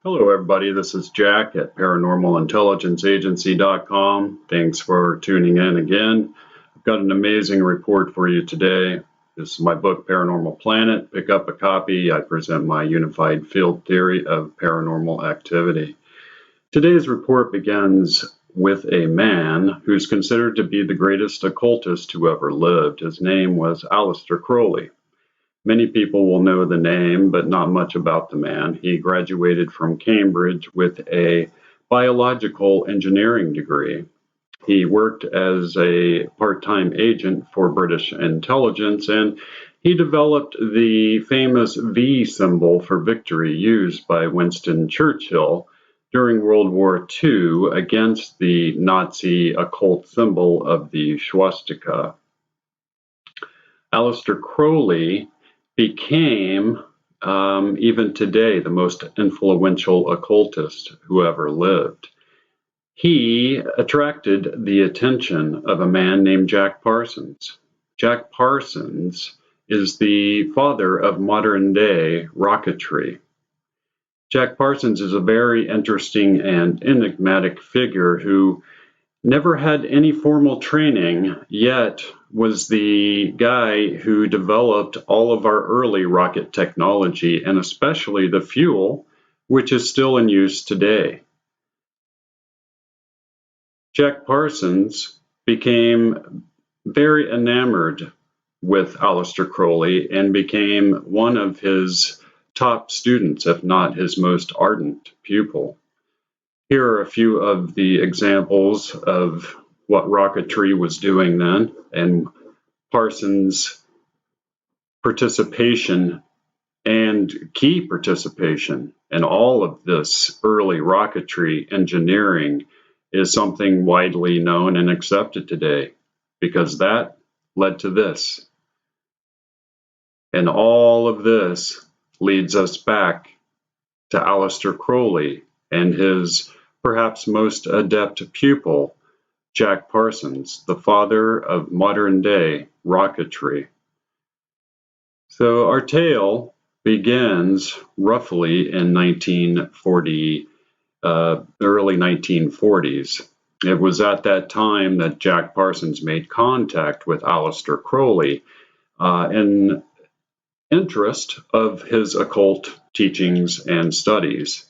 Hello everybody, this is Jack at ParanormalIntelligenceAgency.com. Thanks for tuning in again. I've got an amazing report for you today. This is my book, Paranormal Planet. Pick up a copy. I present my unified field theory of paranormal activity. Today's report begins with a man who's considered to be the greatest occultist who ever lived. His name was Aleister Crowley. Many people will know the name, but not much about the man. He graduated from Cambridge with a biological engineering degree. He worked as a part-time agent for British intelligence, and he developed the famous V symbol for victory used by Winston Churchill during World War II against the Nazi occult symbol of the swastika. Aleister Crowley became, even today, the most influential occultist who ever lived. He attracted the attention of a man named Jack Parsons. Jack Parsons is the father of modern-day rocketry. Jack Parsons is a very interesting and enigmatic figure who never had any formal training, yet was the guy who developed all of our early rocket technology, and especially the fuel, which is still in use today. Jack Parsons became very enamored with Aleister Crowley and became one of his top students, if not his most ardent pupil. Here are a few of the examples of what rocketry was doing then, and Parsons' participation and key participation in all of this early rocketry engineering is something widely known and accepted today, because that led to this. And all of this leads us back to Aleister Crowley and his perhaps most adept pupil, Jack Parsons, the father of modern-day rocketry. So our tale begins roughly in the early 1940s. It was at that time that Jack Parsons made contact with Aleister Crowley in interest of his occult teachings and studies.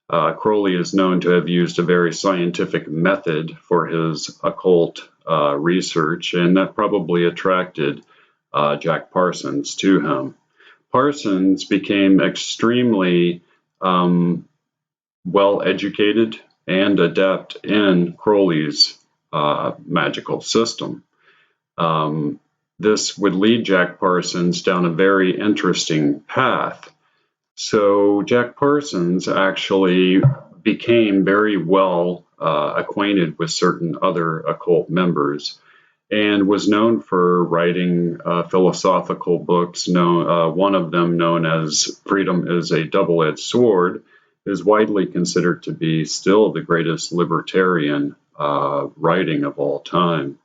Crowley is known to have used a very scientific method for his occult research, and that probably attracted Jack Parsons to him. Parsons became extremely well educated and adept in Crowley's magical system. This would lead Jack Parsons down a very interesting path. So Jack Parsons actually became very well acquainted with certain other occult members and was known for writing philosophical books. One of them, known as Freedom is a Double-Edged Sword, is widely considered to be still the greatest libertarian writing of all time.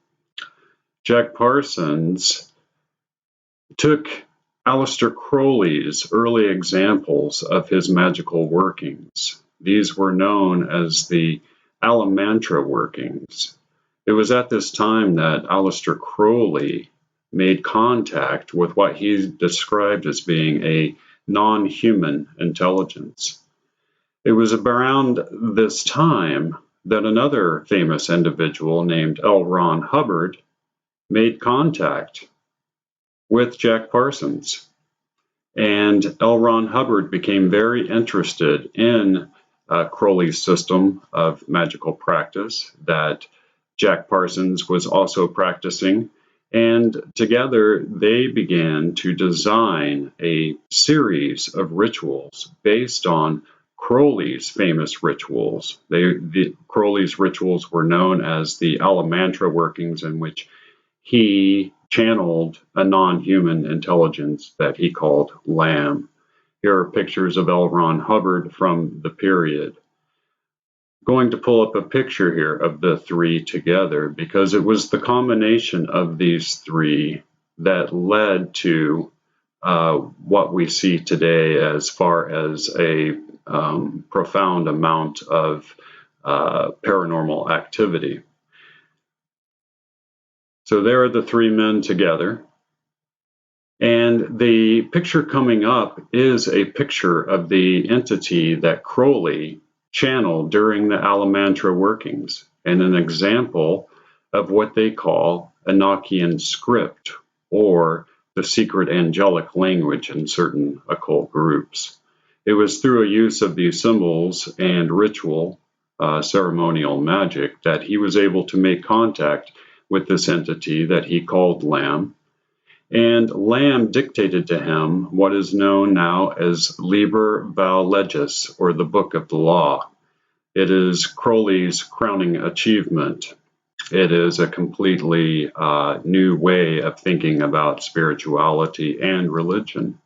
Jack Parsons took Aleister Crowley's early examples of his magical workings. These were known as the Alamantra workings. It was at this time that Aleister Crowley made contact with what he described as being a non-human intelligence. It was around this time that another famous individual named L. Ron Hubbard made contact with Jack Parsons. And L. Ron Hubbard became very interested in Crowley's system of magical practice that Jack Parsons was also practicing. And together they began to design a series of rituals based on Crowley's famous rituals. Crowley's rituals were known as the Alamantra workings, in which he channeled a non-human intelligence that he called Lamb. Here are pictures of L. Ron Hubbard from the period. going to pull up a picture here of the three together because it was the combination of these three that led to what we see today as far as a profound amount of paranormal activity. So there are the three men together. And the picture coming up is a picture of the entity that Crowley channeled during the Alamantra workings, and an example of what they call Enochian script, or the secret angelic language in certain occult groups. It was through a use of these symbols and ritual, ceremonial magic, that he was able to make contact with this entity that he called Lam. And Lam dictated to him what is known now as Liber Val Legis, or the Book of the Law. It is Crowley's crowning achievement. It is a completely new way of thinking about spirituality and religion.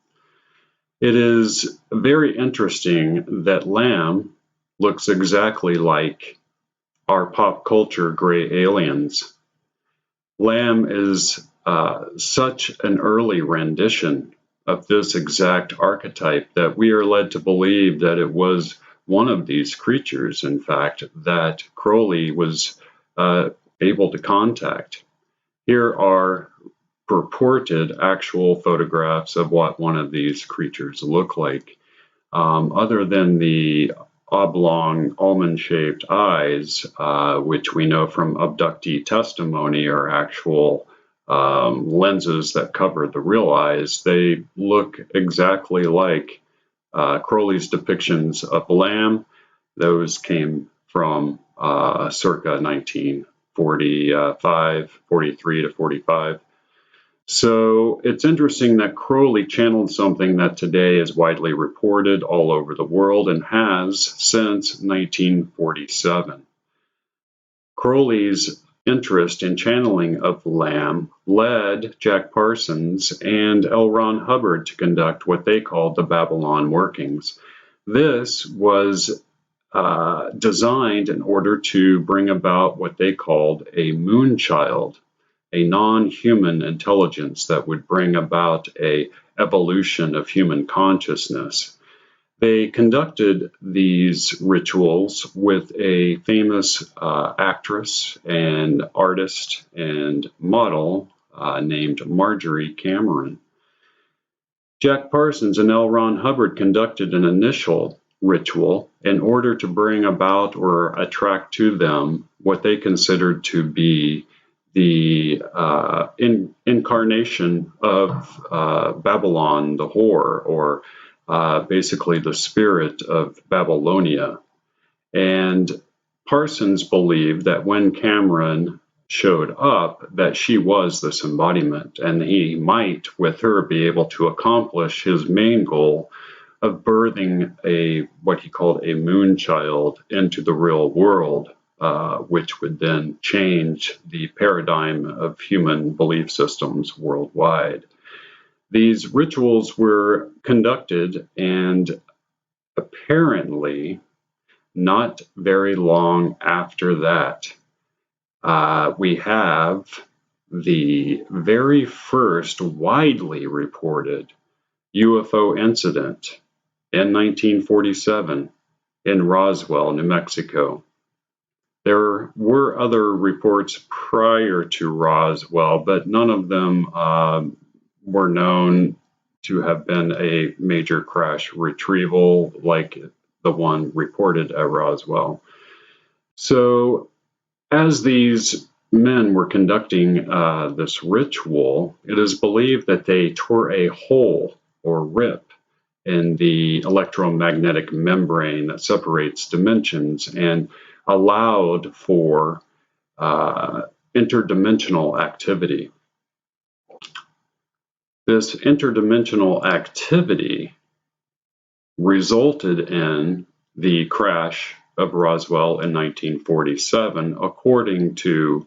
It is very interesting that Lam looks exactly like our pop culture gray aliens. Lam is such an early rendition of this exact archetype that we are led to believe that it was one of these creatures, in fact, that Crowley was able to contact. Here are purported actual photographs of what one of these creatures look like. Other than the oblong almond-shaped eyes, which we know from abductee testimony are actual lenses that cover the real eyes, they look exactly like Crowley's depictions of Lam. Those came from circa 1945, 43 to 45. So it's interesting that Crowley channeled something that today is widely reported all over the world and has since 1947. Crowley's interest in channeling of Lam led Jack Parsons and L. Ron Hubbard to conduct what they called the Babylon workings. This was designed in order to bring about what they called a moonchild, a non-human intelligence that would bring about an evolution of human consciousness. They conducted these rituals with a famous actress and artist and model named Marjorie Cameron. Jack Parsons and L. Ron Hubbard conducted an initial ritual in order to bring about or attract to them what they considered to be the incarnation of Babylon the whore, or basically the spirit of Babylonia. And Parsons believed that when Cameron showed up, that she was this embodiment, and he might, with her, be able to accomplish his main goal of birthing what he called a moonchild into the real world, which would then change the paradigm of human belief systems worldwide. These rituals were conducted, and apparently not very long after that, we have the very first widely reported UFO incident in 1947 in Roswell, New Mexico. There were other reports prior to Roswell, but none of them were known to have been a major crash retrieval like the one reported at Roswell. So as these men were conducting this ritual, it is believed that they tore a hole or rip in the electromagnetic membrane that separates dimensions and allowed for interdimensional activity. This interdimensional activity resulted in the crash of Roswell in 1947, according to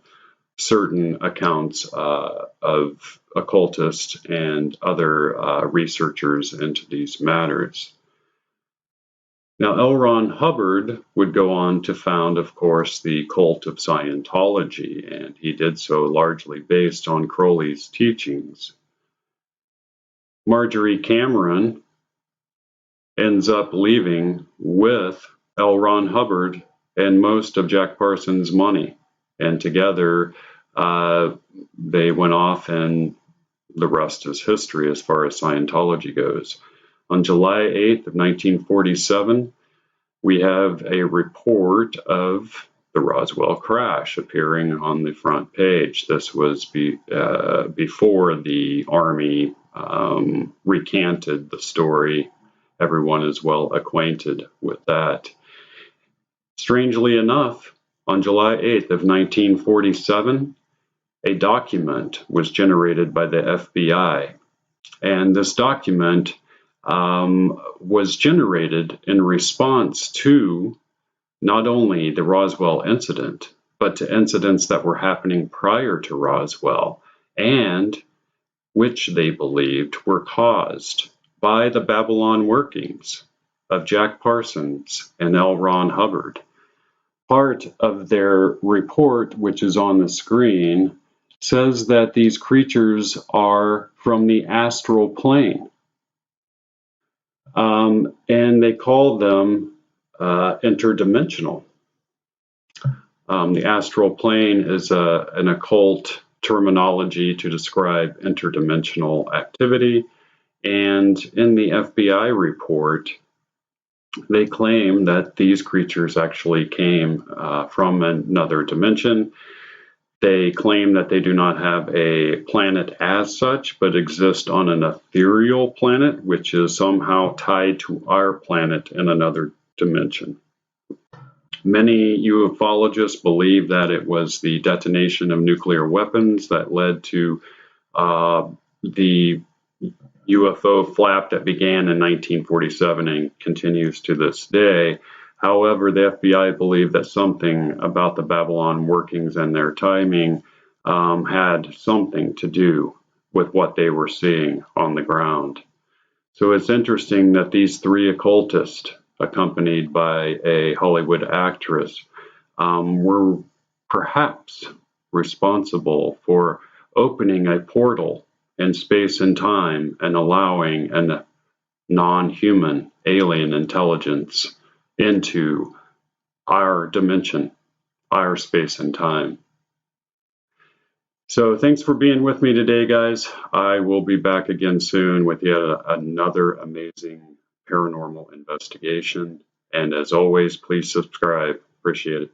certain accounts of occultists and other researchers into these matters. Now, L. Ron Hubbard would go on to found, of course, the cult of Scientology, and he did so largely based on Crowley's teachings. Marjorie Cameron ends up leaving with L. Ron Hubbard and most of Jack Parsons' money, and together they went off, and the rest is history as far as Scientology goes. On July 8th of 1947, we have a report of the Roswell crash appearing on the front page. This was before the Army recanted the story. Everyone is well acquainted with that. Strangely enough, on July 8th of 1947, a document was generated by the FBI, and this document was generated in response to not only the Roswell incident, but to incidents that were happening prior to Roswell, and which they believed were caused by the Babylon workings of Jack Parsons and L. Ron Hubbard. Part of their report, which is on the screen, says that these creatures are from the astral plane. And they call them interdimensional. The astral plane is an occult terminology to describe interdimensional activity. And in the FBI report, they claim that these creatures actually came from another dimension. They claim that they do not have a planet as such, but exist on an ethereal planet, which is somehow tied to our planet in another dimension. Many ufologists believe that it was the detonation of nuclear weapons that led to the UFO flap that began in 1947 and continues to this day. However, the FBI believed that something about the Babylon workings and their timing had something to do with what they were seeing on the ground. So it's interesting that these three occultists, accompanied by a Hollywood actress, were perhaps responsible for opening a portal in space and time and allowing a non-human alien intelligence into our dimension, our space and time. So thanks for being with me today, guys. I will be back again soon with yet another amazing paranormal investigation. And as always, please subscribe. Appreciate it.